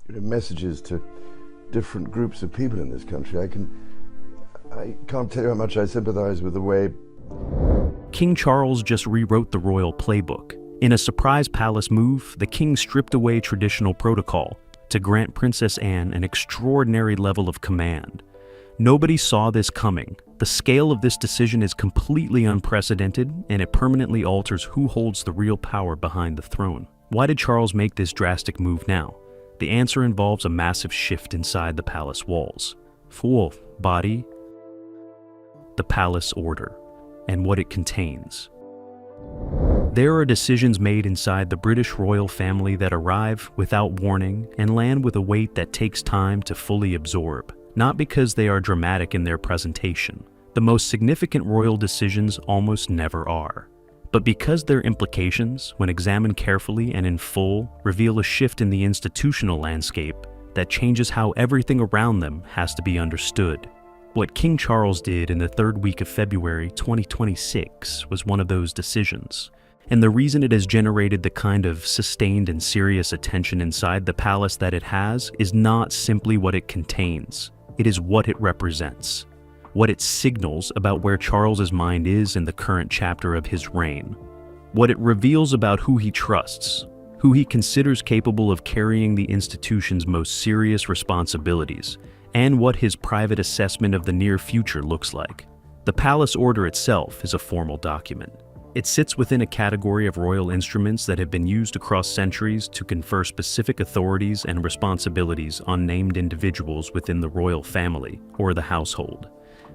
messages to different groups of people in this country. I can't tell you how much I sympathize with the way King Charles just rewrote the royal playbook. In a surprise palace move, the king stripped away traditional protocol to grant Princess Anne an extraordinary level of command. Nobody saw this coming. The scale of this decision is completely unprecedented, and it permanently alters who holds the real power behind the throne. Why did Charles make this drastic move now? The answer involves a massive shift inside the palace walls. Full body, the palace order, and what it contains. There are decisions made inside the British royal family that arrive without warning and land with a weight that takes time to fully absorb, not because they are dramatic in their presentation. The most significant royal decisions almost never are, but because their implications, when examined carefully and in full, reveal a shift in the institutional landscape that changes how everything around them has to be understood. What King Charles did in the third week of February 2026 was one of those decisions. And the reason it has generated the kind of sustained and serious attention inside the palace that it has is not simply what it contains. It is what it represents, what it signals about where Charles's mind is in the current chapter of his reign, what it reveals about who he trusts, who he considers capable of carrying the institution's most serious responsibilities, and what his private assessment of the near future looks like. The palace order itself is a formal document. It sits within a category of royal instruments that have been used across centuries to confer specific authorities and responsibilities on named individuals within the royal family or the household.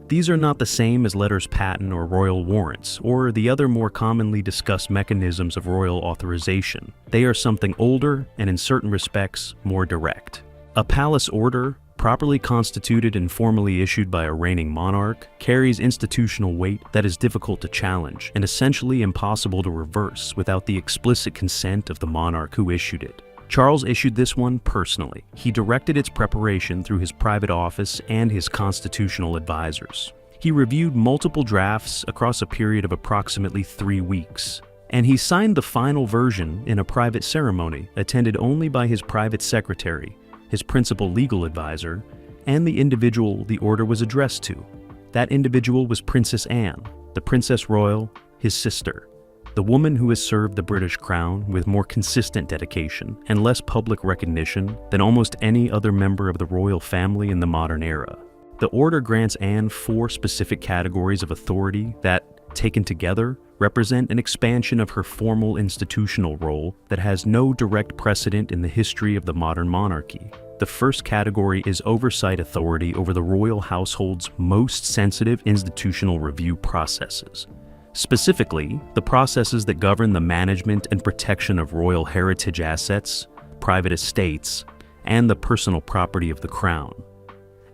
These are not the same as letters patent or royal warrants, or the other more commonly discussed mechanisms of royal authorization. They are something older and, in certain respects, more direct. A palace order, properly constituted and formally issued by a reigning monarch, carries institutional weight that is difficult to challenge and essentially impossible to reverse without the explicit consent of the monarch who issued it. Charles issued this one personally. He directed its preparation through his private office and his constitutional advisors. He reviewed multiple drafts across a period of approximately 3 weeks. And he signed the final version in a private ceremony attended only by his private secretary, his principal legal advisor, and the individual the order was addressed to. That individual was Princess Anne, the Princess Royal, his sister, the woman who has served the British crown with more consistent dedication and less public recognition than almost any other member of the royal family in the modern era. The order grants Anne 4 specific categories of authority that, taken together, represent an expansion of her formal institutional role that has no direct precedent in the history of the modern monarchy. The first category is oversight authority over the royal household's most sensitive institutional review processes. Specifically, the processes that govern the management and protection of royal heritage assets, private estates, and the personal property of the crown.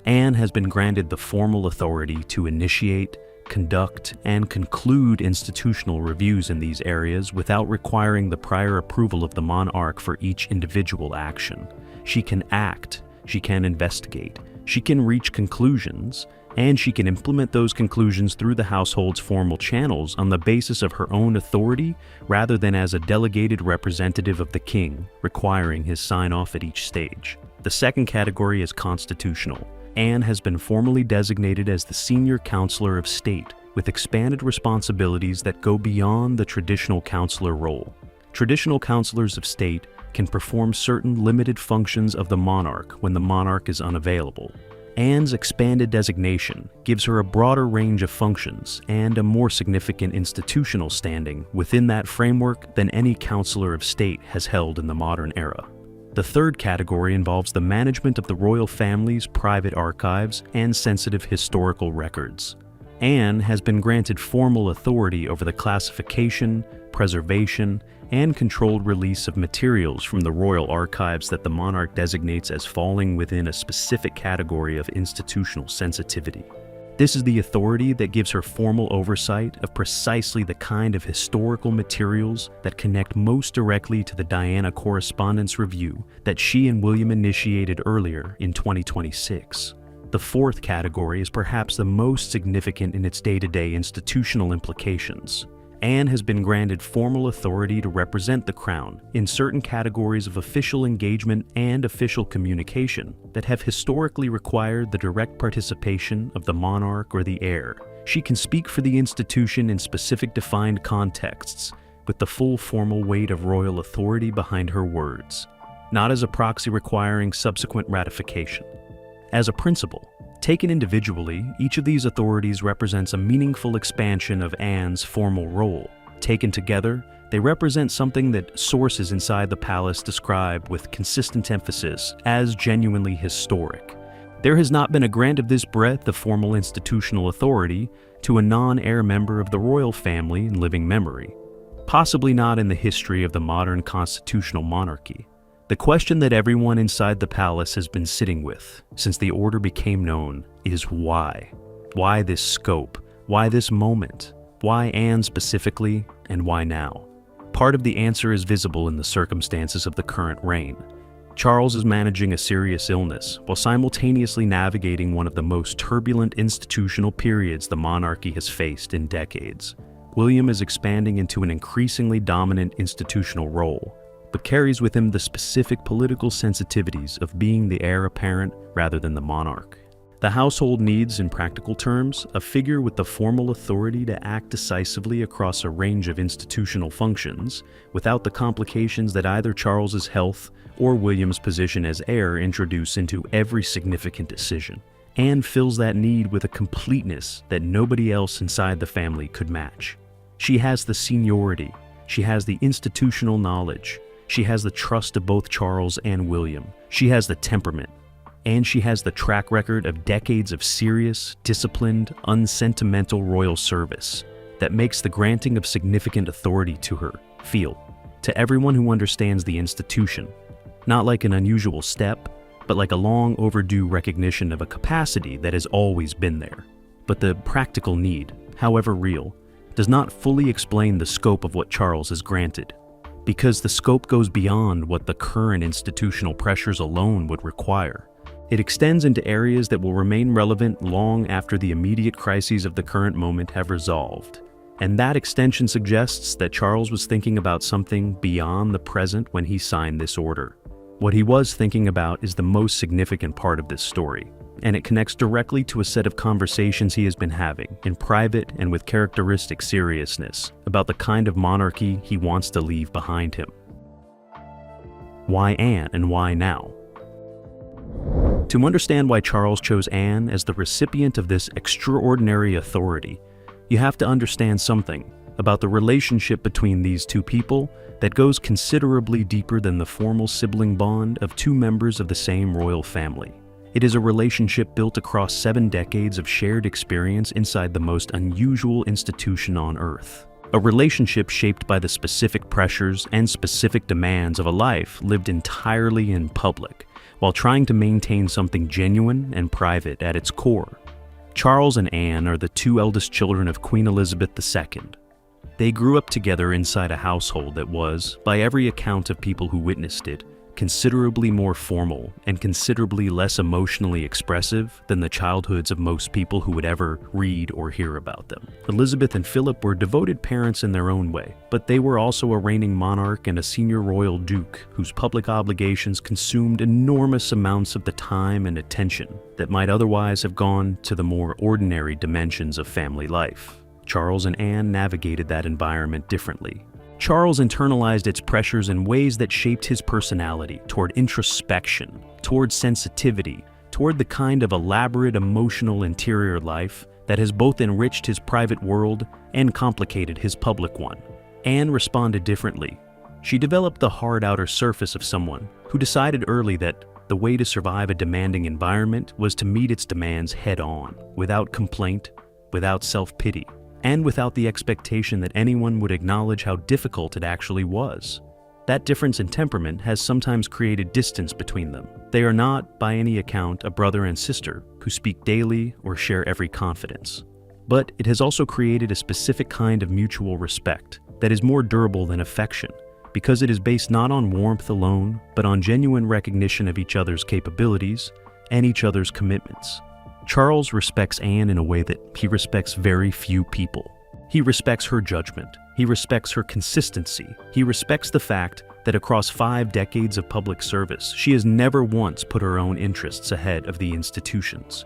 Anne has been granted the formal authority to initiate, conduct, and conclude institutional reviews in these areas without requiring the prior approval of the monarch for each individual action. She can act, she can investigate, she can reach conclusions, and she can implement those conclusions through the household's formal channels on the basis of her own authority rather than as a delegated representative of the king, requiring his sign-off at each stage. The second category is constitutional. Anne has been formally designated as the senior counselor of state, with expanded responsibilities that go beyond the traditional counselor role. Traditional counselors of state can perform certain limited functions of the monarch when the monarch is unavailable. Anne's expanded designation gives her a broader range of functions and a more significant institutional standing within that framework than any counselor of state has held in the modern era. The third category involves the management of the royal family's private archives and sensitive historical records. Anne has been granted formal authority over the classification, preservation, and controlled release of materials from the royal archives that the monarch designates as falling within a specific category of institutional sensitivity. This is the authority that gives her formal oversight of precisely the kind of historical materials that connect most directly to the Diana Correspondence Review that she and William initiated earlier in 2026. The fourth category is perhaps the most significant in its day-to-day institutional implications. Anne has been granted formal authority to represent the crown in certain categories of official engagement and official communication that have historically required the direct participation of the monarch or the heir. She can speak for the institution in specific defined contexts, with the full formal weight of royal authority behind her words, not as a proxy requiring subsequent ratification. As a principle, taken individually, each of these authorities represents a meaningful expansion of Anne's formal role. Taken together, they represent something that sources inside the palace describe with consistent emphasis as genuinely historic. There has not been a grant of this breadth of formal institutional authority to a non-heir member of the royal family in living memory, possibly not in the history of the modern constitutional monarchy. The question that everyone inside the palace has been sitting with since the order became known is why? Why this scope? Why this moment? Why Anne specifically, and why now? Part of the answer is visible in the circumstances of the current reign. Charles is managing a serious illness while simultaneously navigating one of the most turbulent institutional periods the monarchy has faced in decades. William is expanding into an increasingly dominant institutional role, but carries with him the specific political sensitivities of being the heir apparent rather than the monarch. The household needs, in practical terms, a figure with the formal authority to act decisively across a range of institutional functions, without the complications that either Charles's health or William's position as heir introduce into every significant decision. Anne fills that need with a completeness that nobody else inside the family could match. She has the seniority, she has the institutional knowledge, she has the trust of both Charles and William. She has the temperament. And she has the track record of decades of serious, disciplined, unsentimental royal service that makes the granting of significant authority to her feel, to everyone who understands the institution, not like an unusual step, but like a long overdue recognition of a capacity that has always been there. But the practical need, however real, does not fully explain the scope of what Charles is granted, because the scope goes beyond what the current institutional pressures alone would require. It extends into areas that will remain relevant long after the immediate crises of the current moment have resolved. And that extension suggests that Charles was thinking about something beyond the present when he signed this order. What he was thinking about is the most significant part of this story, and it connects directly to a set of conversations he has been having, in private and with characteristic seriousness, about the kind of monarchy he wants to leave behind him. Why Anne and why now? To understand why Charles chose Anne as the recipient of this extraordinary authority, you have to understand something about the relationship between these two people that goes considerably deeper than the formal sibling bond of two members of the same royal family. It is a relationship built across 7 decades of shared experience inside the most unusual institution on earth. A relationship shaped by the specific pressures and specific demands of a life lived entirely in public, while trying to maintain something genuine and private at its core. Charles and Anne are the 2 eldest children of Queen Elizabeth II. They grew up together inside a household that was, by every account of people who witnessed it, considerably more formal and considerably less emotionally expressive than the childhoods of most people who would ever read or hear about them. Elizabeth and Philip were devoted parents in their own way, but they were also a reigning monarch and a senior royal duke whose public obligations consumed enormous amounts of the time and attention that might otherwise have gone to the more ordinary dimensions of family life. Charles and Anne navigated that environment differently. Charles internalized its pressures in ways that shaped his personality toward introspection, toward sensitivity, toward the kind of elaborate emotional interior life that has both enriched his private world and complicated his public one. Anne responded differently. She developed the hard outer surface of someone who decided early that the way to survive a demanding environment was to meet its demands head-on, without complaint, without self-pity, and without the expectation that anyone would acknowledge how difficult it actually was. That difference in temperament has sometimes created distance between them. They are not, by any account, a brother and sister who speak daily or share every confidence. But it has also created a specific kind of mutual respect that is more durable than affection, because it is based not on warmth alone, but on genuine recognition of each other's capabilities and each other's commitments. Charles respects Anne in a way that he respects very few people. He respects her judgment, He respects her consistency. He respects the fact that across 5 decades of public service, she has never once put her own interests ahead of the institution's.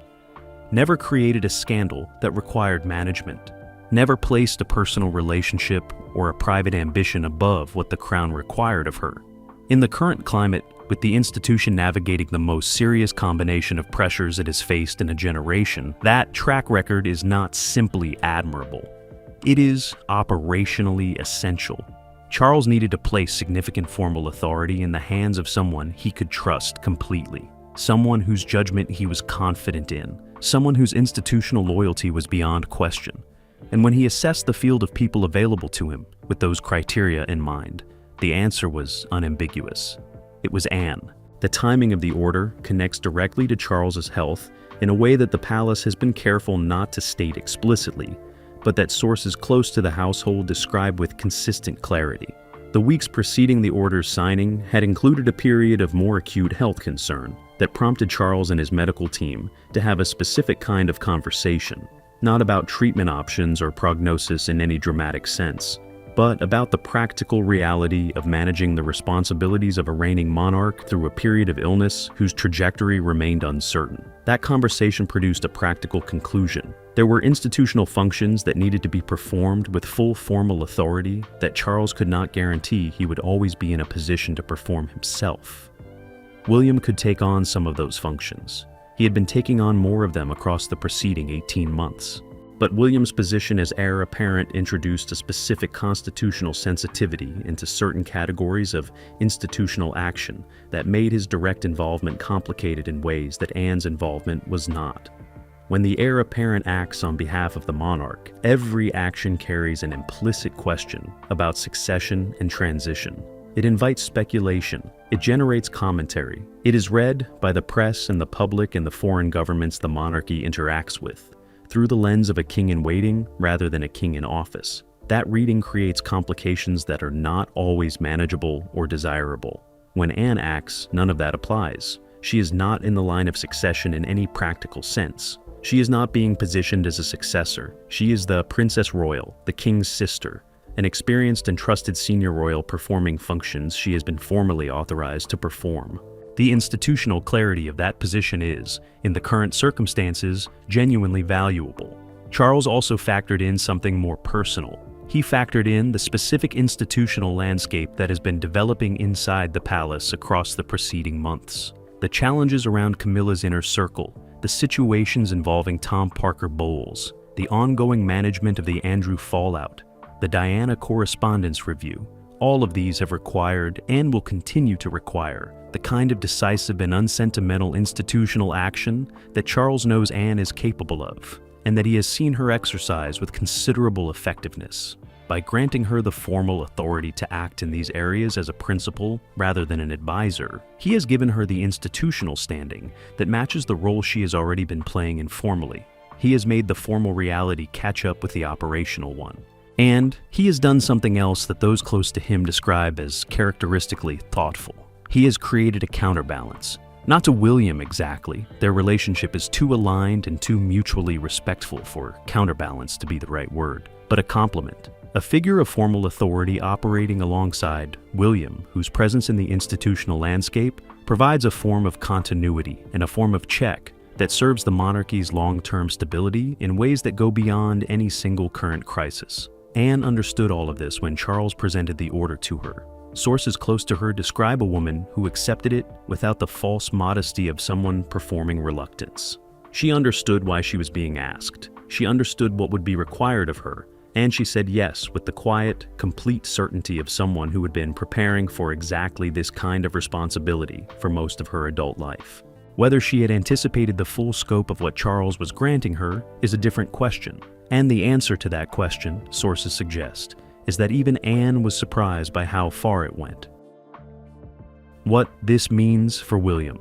Never created a scandal that required management. Never placed a personal relationship or a private ambition above what the crown required of her. In the current climate, with the institution navigating the most serious combination of pressures it has faced in a generation, that track record is not simply admirable. It is operationally essential. Charles needed to place significant formal authority in the hands of someone he could trust completely, someone whose judgment he was confident in, someone whose institutional loyalty was beyond question. And when he assessed the field of people available to him with those criteria in mind, the answer was unambiguous. It was Anne. The timing of the order connects directly to Charles's health in a way that the palace has been careful not to state explicitly, but that sources close to the household describe with consistent clarity. The weeks preceding the order's signing had included a period of more acute health concern that prompted Charles and his medical team to have a specific kind of conversation, not about treatment options or prognosis in any dramatic sense, but about the practical reality of managing the responsibilities of a reigning monarch through a period of illness whose trajectory remained uncertain. That conversation produced a practical conclusion. There were institutional functions that needed to be performed with full formal authority that Charles could not guarantee he would always be in a position to perform himself. William could take on some of those functions. He had been taking on more of them across the preceding 18 months. But William's position as heir apparent introduced a specific constitutional sensitivity into certain categories of institutional action that made his direct involvement complicated in ways that Anne's involvement was not. When the heir apparent acts on behalf of the monarch, every action carries an implicit question about succession and transition. It invites speculation. It generates commentary. It is read by the press and the public and the foreign governments the monarchy interacts with, through the lens of a king in waiting rather than a king in office. That reading creates complications that are not always manageable or desirable. When Anne acts, none of that applies. She is not in the line of succession in any practical sense. She is not being positioned as a successor. She is the Princess Royal, the king's sister, an experienced and trusted senior royal performing functions she has been formally authorized to perform. The institutional clarity of that position is, in the current circumstances, genuinely valuable. Charles also factored in something more personal. He factored in the specific institutional landscape that has been developing inside the palace across the preceding months. The challenges around Camilla's inner circle, the situations involving Tom Parker Bowles, the ongoing management of the Andrew fallout, the Diana correspondence review, all of these have required and will continue to require the kind of decisive and unsentimental institutional action that Charles knows Anne is capable of, and that he has seen her exercise with considerable effectiveness. By granting her the formal authority to act in these areas as a principal rather than an advisor, he has given her the institutional standing that matches the role she has already been playing informally. He has made the formal reality catch up with the operational one. And he has done something else that those close to him describe as characteristically thoughtful. He has created a counterbalance. Not to William exactly, their relationship is too aligned and too mutually respectful for counterbalance to be the right word, but a complement. A figure of formal authority operating alongside William, whose presence in the institutional landscape provides a form of continuity and a form of check that serves the monarchy's long-term stability in ways that go beyond any single current crisis. Anne understood all of this when Charles presented the order to her. Sources close to her describe a woman who accepted it without the false modesty of someone performing reluctance. She understood why she was being asked. She understood what would be required of her, and she said yes with the quiet, complete certainty of someone who had been preparing for exactly this kind of responsibility for most of her adult life. Whether she had anticipated the full scope of what Charles was granting her is a different question, and the answer to that question, sources suggest, is that even Anne was surprised by how far it went. What this means for William.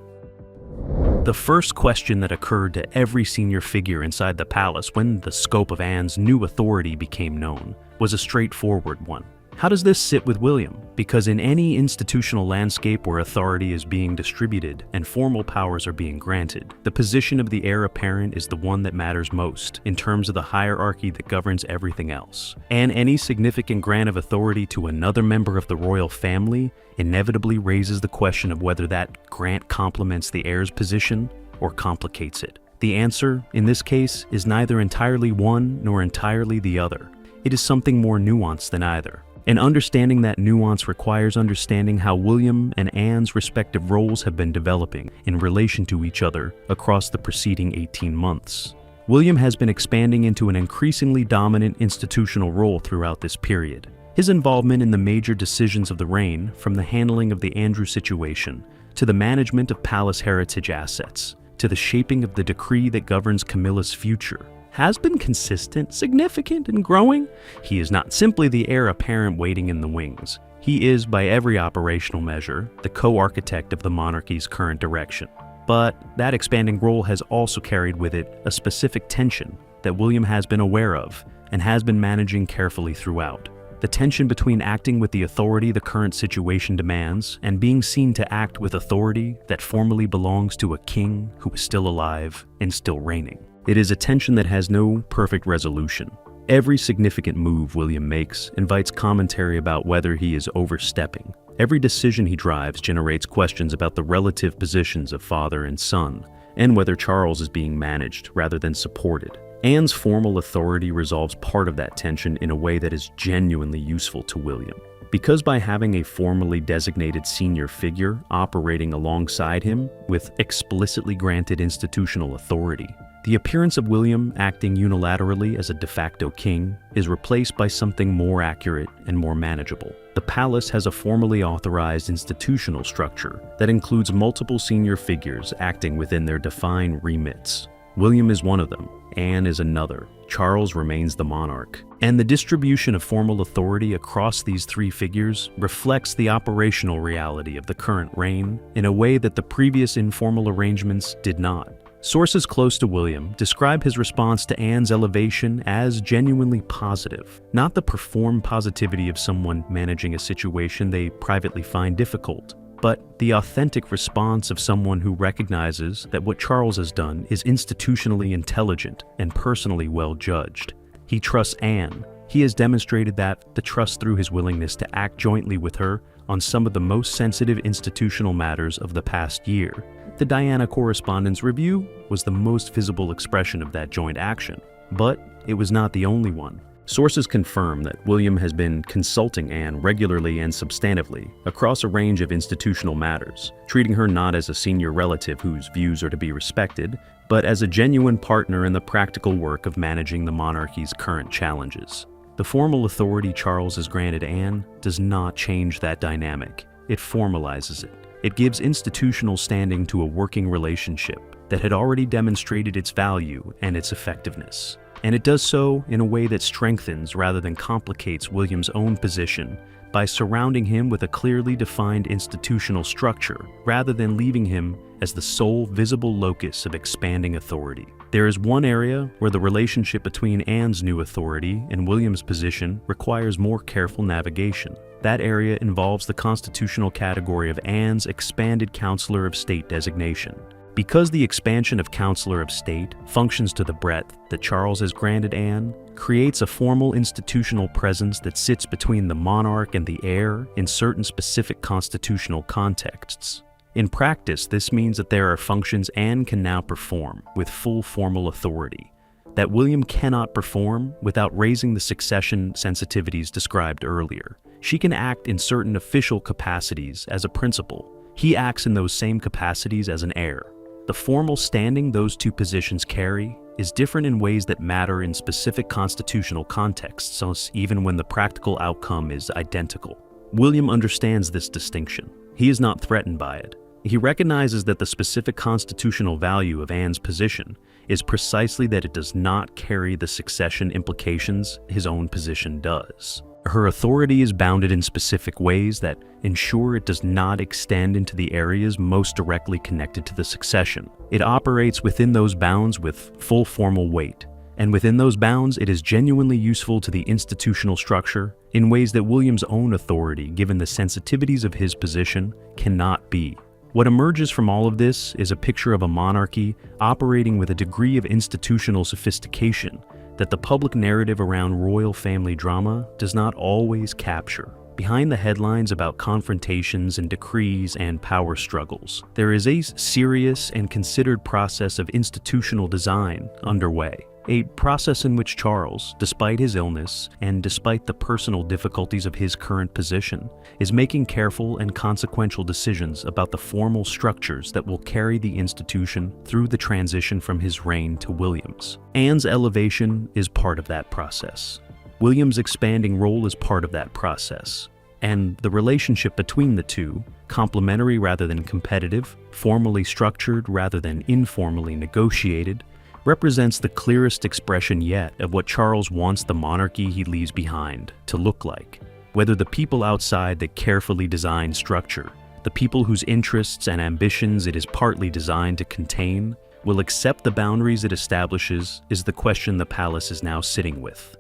The first question that occurred to every senior figure inside the palace when the scope of Anne's new authority became known was a straightforward one. How does this sit with William? Because in any institutional landscape where authority is being distributed and formal powers are being granted, the position of the heir apparent is the one that matters most in terms of the hierarchy that governs everything else. And any significant grant of authority to another member of the royal family inevitably raises the question of whether that grant complements the heir's position or complicates it. The answer, in this case, is neither entirely one nor entirely the other. It is something more nuanced than either. And understanding that nuance requires understanding how William and Anne's respective roles have been developing in relation to each other across the preceding 18 months. William has been expanding into an increasingly dominant institutional role throughout this period. His involvement in the major decisions of the reign, from the handling of the Andrew situation, to the management of palace heritage assets, to the shaping of the decree that governs Camilla's future, has been consistent, significant, and growing. He is not simply the heir apparent waiting in the wings. He is, by every operational measure, the co-architect of the monarchy's current direction. But that expanding role has also carried with it a specific tension that William has been aware of and has been managing carefully throughout. The tension between acting with the authority the current situation demands and being seen to act with authority that formally belongs to a king who is still alive and still reigning. It is a tension that has no perfect resolution. Every significant move William makes invites commentary about whether he is overstepping. Every decision he drives generates questions about the relative positions of father and son, and whether Charles is being managed rather than supported. Anne's formal authority resolves part of that tension in a way that is genuinely useful to William. Because by having a formally designated senior figure operating alongside him with explicitly granted institutional authority, the appearance of William acting unilaterally as a de facto king is replaced by something more accurate and more manageable. The palace has a formally authorized institutional structure that includes multiple senior figures acting within their defined remits. William is one of them, Anne is another, Charles remains the monarch. And the distribution of formal authority across these three figures reflects the operational reality of the current reign in a way that the previous informal arrangements did not. Sources close to William describe his response to Anne's elevation as genuinely positive, not the performed positivity of someone managing a situation they privately find difficult, but the authentic response of someone who recognizes that what Charles has done is institutionally intelligent and personally well judged. He trusts Anne. He has demonstrated that the trust through his willingness to act jointly with her on some of the most sensitive institutional matters of the past year. The Diana Correspondence Review was the most visible expression of that joint action, but it was not the only one. Sources confirm that William has been consulting Anne regularly and substantively across a range of institutional matters, treating her not as a senior relative whose views are to be respected, but as a genuine partner in the practical work of managing the monarchy's current challenges. The formal authority Charles has granted Anne does not change that dynamic. It formalizes it. It gives institutional standing to a working relationship that had already demonstrated its value and its effectiveness. And it does so in a way that strengthens rather than complicates William's own position by surrounding him with a clearly defined institutional structure rather than leaving him as the sole visible locus of expanding authority. There is one area where the relationship between Anne's new authority and William's position requires more careful navigation. That area involves the constitutional category of Anne's expanded Counselor of State designation. Because the expansion of Counselor of State functions to the breadth that Charles has granted Anne, creates a formal institutional presence that sits between the monarch and the heir in certain specific constitutional contexts. In practice, this means that there are functions Anne can now perform with full formal authority, that William cannot perform without raising the succession sensitivities described earlier. She can act in certain official capacities as a principal. He acts in those same capacities as an heir. The formal standing those two positions carry is different in ways that matter in specific constitutional contexts, even when the practical outcome is identical. William understands this distinction. He is not threatened by it. He recognizes that the specific constitutional value of Anne's position is precisely that it does not carry the succession implications his own position does. Her authority is bounded in specific ways that ensure it does not extend into the areas most directly connected to the succession. It operates within those bounds with full formal weight, and within those bounds it is genuinely useful to the institutional structure in ways that William's own authority, given the sensitivities of his position, cannot be. What emerges from all of this is a picture of a monarchy operating with a degree of institutional sophistication that the public narrative around royal family drama does not always capture. Behind the headlines about confrontations and decrees and power struggles, there is a serious and considered process of institutional design underway. A process in which Charles, despite his illness and despite the personal difficulties of his current position, is making careful and consequential decisions about the formal structures that will carry the institution through the transition from his reign to William's. Anne's elevation is part of that process. William's expanding role is part of that process. And the relationship between the two, complementary rather than competitive, formally structured rather than informally negotiated, represents the clearest expression yet of what Charles wants the monarchy he leaves behind to look like. Whether the people outside the carefully designed structure, the people whose interests and ambitions it is partly designed to contain, will accept the boundaries it establishes is the question the palace is now sitting with.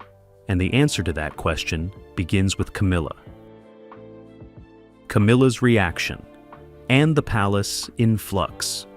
And the answer to that question begins with Camilla. Camilla's reaction, and the palace in flux.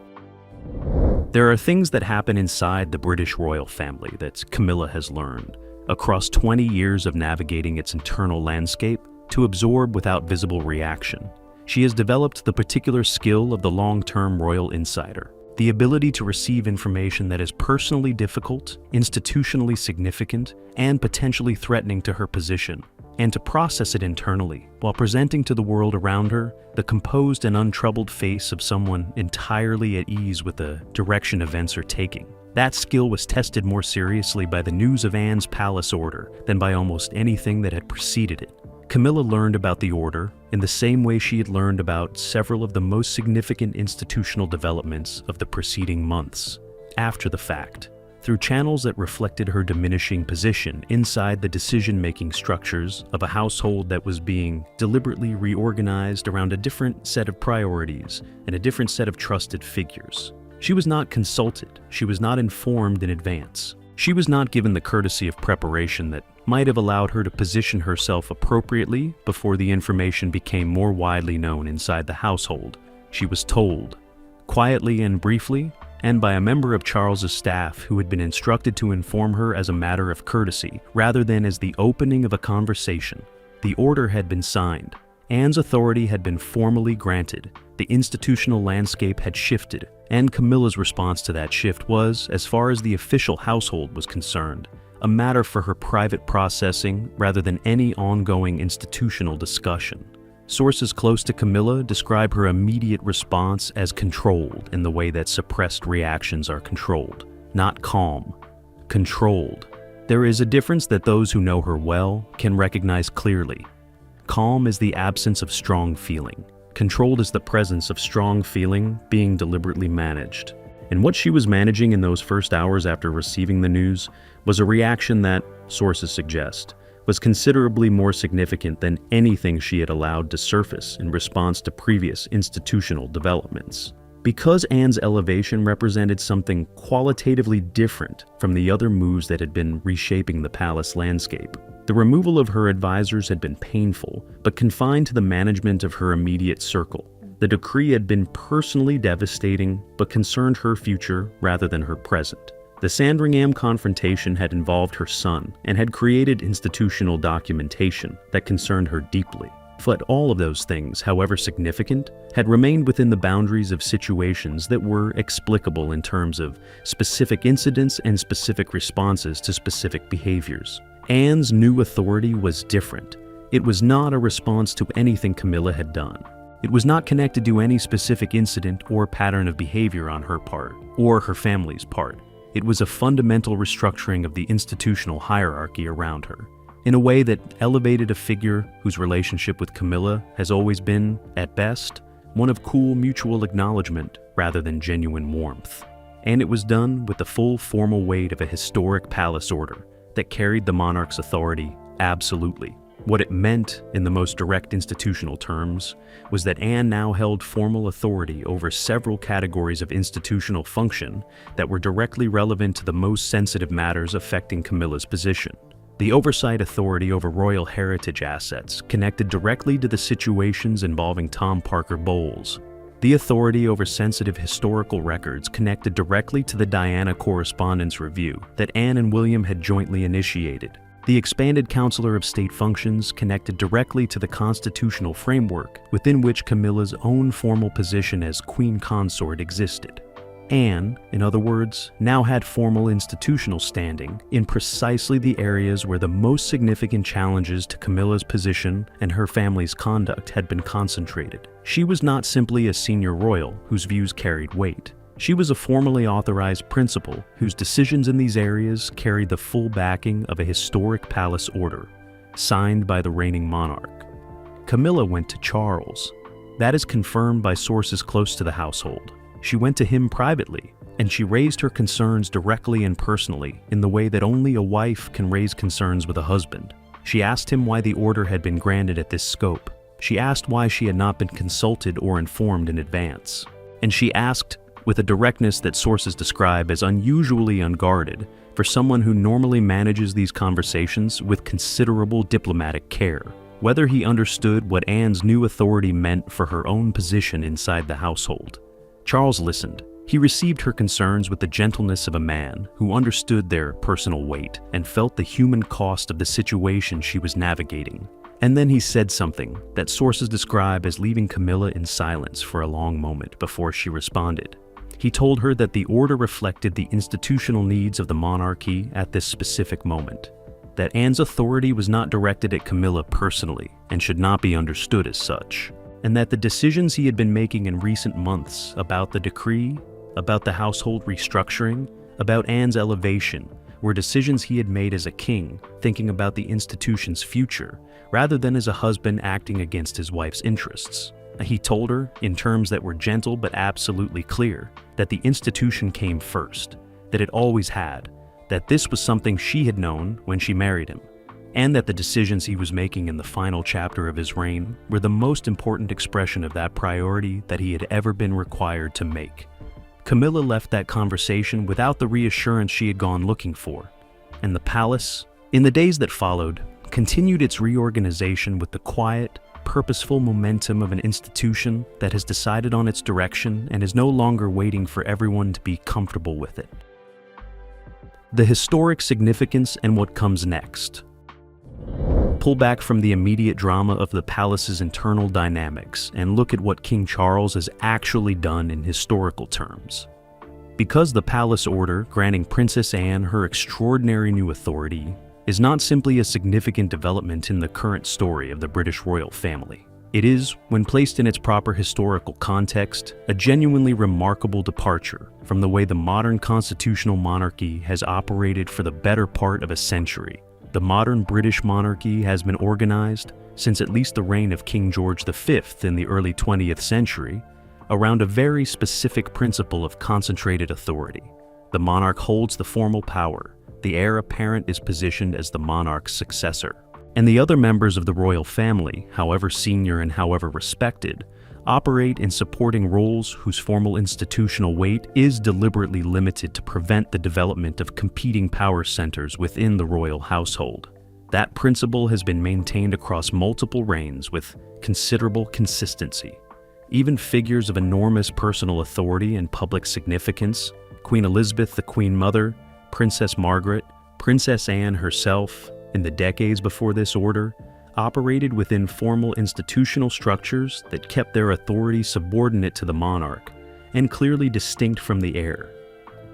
There are things that happen inside the British royal family that Camilla has learned, across 20 years of navigating its internal landscape, to absorb without visible reaction. She has developed the particular skill of the long-term royal insider, the ability to receive information that is personally difficult, institutionally significant, and potentially threatening to her position, and to process it internally, while presenting to the world around her the composed and untroubled face of someone entirely at ease with the direction events are taking. That skill was tested more seriously by the news of Anne's palace order than by almost anything that had preceded it. Camilla learned about the order in the same way she had learned about several of the most significant institutional developments of the preceding months, after the fact, through channels that reflected her diminishing position inside the decision-making structures of a household that was being deliberately reorganized around a different set of priorities and a different set of trusted figures. She was not consulted, she was not informed in advance. She was not given the courtesy of preparation that might have allowed her to position herself appropriately before the information became more widely known inside the household. She was told, quietly and briefly, and by a member of Charles's staff who had been instructed to inform her as a matter of courtesy, rather than as the opening of a conversation. The order had been signed. Anne's authority had been formally granted. The institutional landscape had shifted, and Camilla's response to that shift was, as far as the official household was concerned, a matter for her private processing rather than any ongoing institutional discussion. Sources close to Camilla describe her immediate response as controlled in the way that suppressed reactions are controlled, not calm. Controlled. There is a difference that those who know her well can recognize clearly. Calm is the absence of strong feeling. Controlled is the presence of strong feeling being deliberately managed. And what she was managing in those first hours after receiving the news was a reaction that, sources suggest, was considerably more significant than anything she had allowed to surface in response to previous institutional developments. Because Anne's elevation represented something qualitatively different from the other moves that had been reshaping the palace landscape, the removal of her advisors had been painful, but confined to the management of her immediate circle. The decree had been personally devastating, but concerned her future rather than her present. The Sandringham confrontation had involved her son and had created institutional documentation that concerned her deeply. But all of those things, however significant, had remained within the boundaries of situations that were explicable in terms of specific incidents and specific responses to specific behaviors. Anne's new authority was different. It was not a response to anything Camilla had done. It was not connected to any specific incident or pattern of behavior on her part, or her family's part. It was a fundamental restructuring of the institutional hierarchy around her, in a way that elevated a figure whose relationship with Camilla has always been, at best, one of cool mutual acknowledgement rather than genuine warmth. And it was done with the full formal weight of a historic palace order that carried the monarch's authority absolutely. What it meant, in the most direct institutional terms, was that Anne now held formal authority over several categories of institutional function that were directly relevant to the most sensitive matters affecting Camilla's position. the oversight authority over royal heritage assets connected directly to the situations involving Tom Parker Bowles, the authority over sensitive historical records connected directly to the Diana Correspondence Review that Anne and William had jointly initiated, the expanded Counselor of State functions connected directly to the constitutional framework within which Camilla's own formal position as Queen Consort existed. Anne, in other words, now had formal institutional standing in precisely the areas where the most significant challenges to Camilla's position and her family's conduct had been concentrated. She was not simply a senior royal whose views carried weight. She was a formally authorized principal whose decisions in these areas carried the full backing of a historic palace order, signed by the reigning monarch. Camilla went to Charles. That is confirmed by sources close to the household. She went to him privately, and she raised her concerns directly and personally in the way that only a wife can raise concerns with a husband. She asked him why the order had been granted at this scope. She asked why she had not been consulted or informed in advance. And she asked, with a directness that sources describe as unusually unguarded, for someone who normally manages these conversations with considerable diplomatic care, whether he understood what Anne's new authority meant for her own position inside the household. Charles listened. He received her concerns with the gentleness of a man who understood their personal weight and felt the human cost of the situation she was navigating. And then he said something that sources describe as leaving Camilla in silence for a long moment before she responded. He told her that the order reflected the institutional needs of the monarchy at this specific moment, that Anne's authority was not directed at Camilla personally and should not be understood as such, and that the decisions he had been making in recent months about the decree, about the household restructuring, about Anne's elevation, were decisions he had made as a king, thinking about the institution's future, rather than as a husband acting against his wife's interests. He told her, in terms that were gentle but absolutely clear, that the institution came first, that it always had, that this was something she had known when she married him, and that the decisions he was making in the final chapter of his reign were the most important expression of that priority that he had ever been required to make. Camilla left that conversation without the reassurance she had gone looking for, and the palace, in the days that followed, continued its reorganization with the quiet, purposeful momentum of an institution that has decided on its direction and is no longer waiting for everyone to be comfortable with it. The historic significance and what comes next. Pull back from the immediate drama of the palace's internal dynamics and look at what King Charles has actually done in historical terms. Because the palace order granting Princess Anne her extraordinary new authority is not simply a significant development in the current story of the British royal family. It is, when placed in its proper historical context, a genuinely remarkable departure from the way the modern constitutional monarchy has operated for the better part of a century. The modern British monarchy has been organized, since at least the reign of King George V in the early 20th century, around a very specific principle of concentrated authority. The monarch holds the formal power, the heir apparent is positioned as the monarch's successor, and the other members of the royal family, however senior and however respected, operate in supporting roles whose formal institutional weight is deliberately limited to prevent the development of competing power centers within the royal household. That principle has been maintained across multiple reigns with considerable consistency. Even figures of enormous personal authority and public significance, Queen Elizabeth, the Queen Mother, Princess Margaret, Princess Anne herself, in the decades before this order, operated within formal institutional structures that kept their authority subordinate to the monarch and clearly distinct from the heir.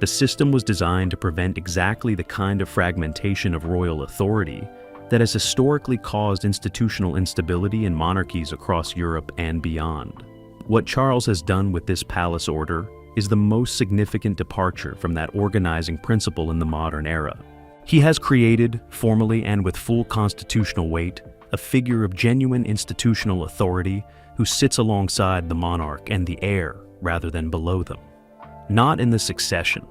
The system was designed to prevent exactly the kind of fragmentation of royal authority that has historically caused institutional instability in monarchies across Europe and beyond. What Charles has done with this palace order is the most significant departure from that organizing principle in the modern era. He has created, formally and with full constitutional weight, a figure of genuine institutional authority who sits alongside the monarch and the heir rather than below them. Not in the succession,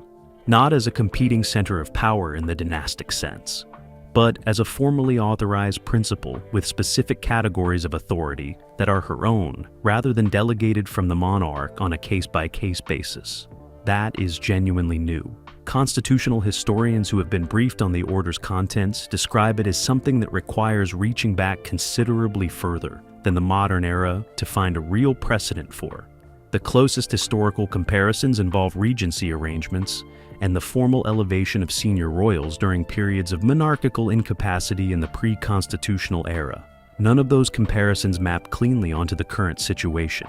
not as a competing center of power in the dynastic sense, but as a formally authorized principal with specific categories of authority that are her own rather than delegated from the monarch on a case-by-case basis. That is genuinely new. Constitutional historians who have been briefed on the order's contents describe it as something that requires reaching back considerably further than the modern era to find a real precedent for. The closest historical comparisons involve regency arrangements and the formal elevation of senior royals during periods of monarchical incapacity in the pre-constitutional era. None of those comparisons map cleanly onto the current situation.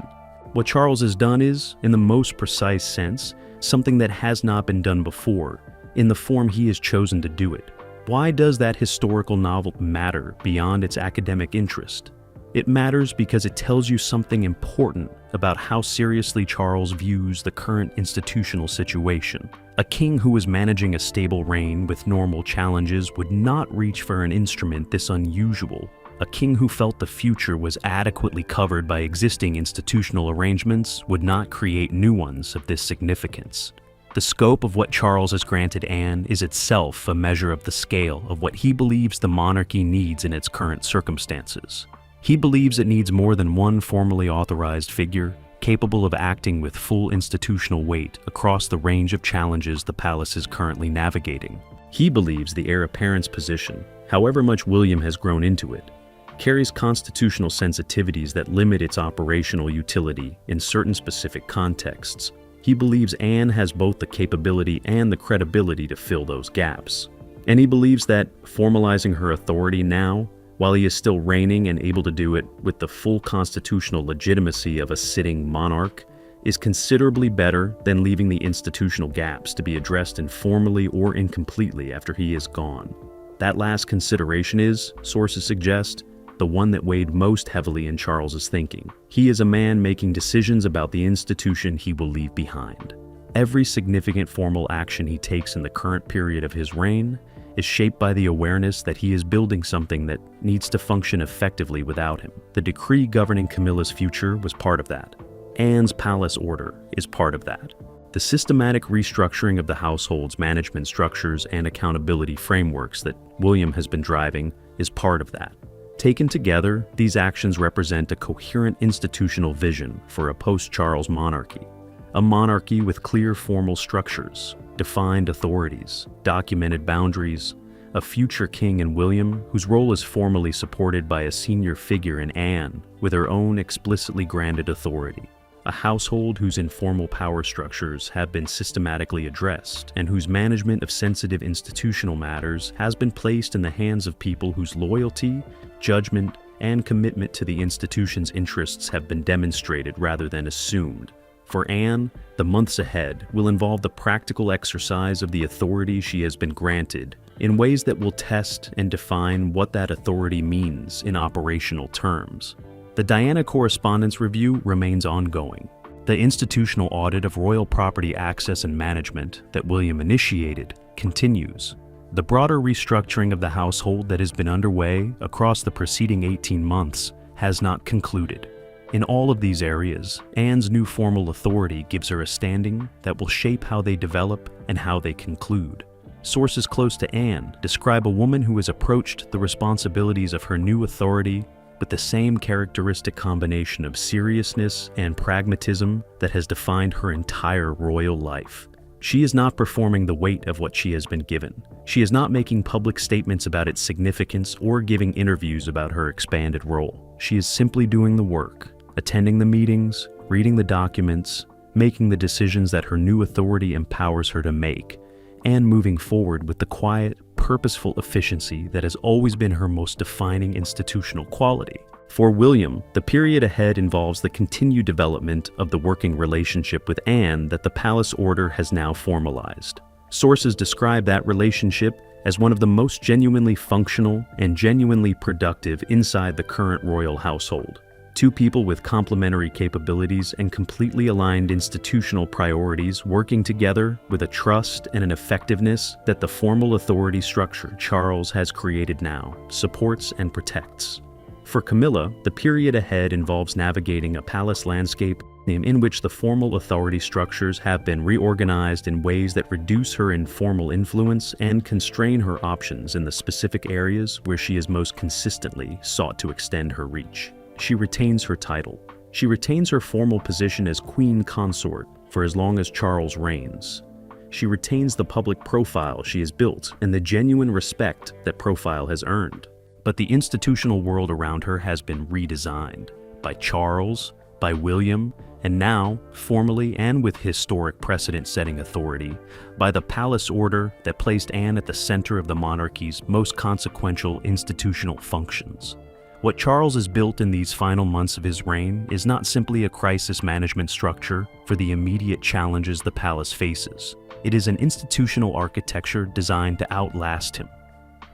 What Charles has done is, in the most precise sense, something that has not been done before, in the form he has chosen to do it. Why does that historical novel matter beyond its academic interest? It matters because it tells you something important about how seriously Charles views the current institutional situation. A king who was managing a stable reign with normal challenges would not reach for an instrument this unusual. A king who felt the future was adequately covered by existing institutional arrangements would not create new ones of this significance. The scope of what Charles has granted Anne is itself a measure of the scale of what he believes the monarchy needs in its current circumstances. He believes it needs more than one formally authorized figure capable of acting with full institutional weight across the range of challenges the palace is currently navigating. He believes the heir apparent's position, however much William has grown into it, carries constitutional sensitivities that limit its operational utility in certain specific contexts. He believes Anne has both the capability and the credibility to fill those gaps. And he believes that formalizing her authority now, while he is still reigning and able to do it with the full constitutional legitimacy of a sitting monarch, is considerably better than leaving the institutional gaps to be addressed informally or incompletely after he is gone. That last consideration is, sources suggest, the one that weighed most heavily in Charles's thinking. He is a man making decisions about the institution he will leave behind. Every significant formal action he takes in the current period of his reign is shaped by the awareness that he is building something that needs to function effectively without him. The decree governing Camilla's future was part of that. Anne's palace order is part of that. The systematic restructuring of the household's management structures and accountability frameworks that William has been driving is part of that. Taken together, these actions represent a coherent institutional vision for a post-Charles monarchy. A monarchy with clear formal structures, defined authorities, documented boundaries, a future king in William whose role is formally supported by a senior figure in Anne with her own explicitly granted authority. A household whose informal power structures have been systematically addressed and whose management of sensitive institutional matters has been placed in the hands of people whose loyalty, judgment, and commitment to the institution's interests have been demonstrated rather than assumed. For Anne, the months ahead will involve the practical exercise of the authority she has been granted in ways that will test and define what that authority means in operational terms. The Diana Correspondence Review remains ongoing. The institutional audit of royal property access and management that William initiated continues. The broader restructuring of the household that has been underway across the preceding 18 months has not concluded. In all of these areas, Anne's new formal authority gives her a standing that will shape how they develop and how they conclude. Sources close to Anne describe a woman who has approached the responsibilities of her new authority with the same characteristic combination of seriousness and pragmatism that has defined her entire royal life. She is not performing the weight of what she has been given. She is not making public statements about its significance or giving interviews about her expanded role. She is simply doing the work, attending the meetings, reading the documents, making the decisions that her new authority empowers her to make, and moving forward with the quiet, purposeful efficiency that has always been her most defining institutional quality. For William, the period ahead involves the continued development of the working relationship with Anne that the palace order has now formalized. Sources describe that relationship as one of the most genuinely functional and genuinely productive inside the current royal household. Two people with complementary capabilities and completely aligned institutional priorities working together with a trust and an effectiveness that the formal authority structure Charles has created now supports and protects. For Camilla, the period ahead involves navigating a palace landscape in which the formal authority structures have been reorganized in ways that reduce her informal influence and constrain her options in the specific areas where she has most consistently sought to extend her reach. She retains her title. She retains her formal position as queen consort for as long as Charles reigns. she retains the public profile she has built and the genuine respect that profile has earned. But the institutional world around her has been redesigned by Charles, by William, and now, formally and with historic precedent-setting authority, by the palace order that placed Anne at the center of the monarchy's most consequential institutional functions. What Charles has built in these final months of his reign is not simply a crisis management structure for the immediate challenges the palace faces. It is an institutional architecture designed to outlast him,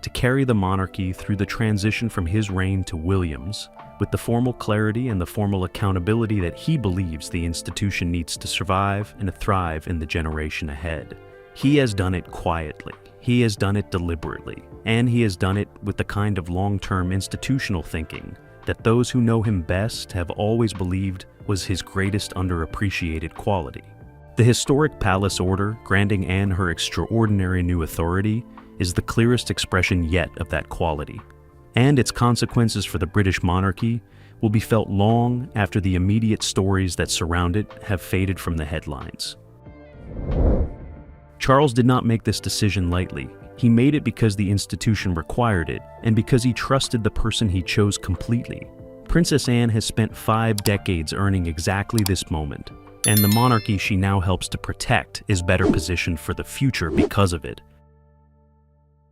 to carry the monarchy through the transition from his reign to William's, with the formal clarity and the formal accountability that he believes the institution needs to survive and thrive in the generation ahead. He has done it quietly, he has done it deliberately, and he has done it with the kind of long-term institutional thinking that those who know him best have always believed was his greatest underappreciated quality. The historic palace order granting Anne her extraordinary new authority is the clearest expression yet of that quality, and its consequences for the British monarchy will be felt long after the immediate stories that surround it have faded from the headlines. Charles did not make this decision lightly. He made it because the institution required it, and because he trusted the person he chose completely. Princess Anne has spent 5 decades earning exactly this moment, and the monarchy she now helps to protect is better positioned for the future because of it.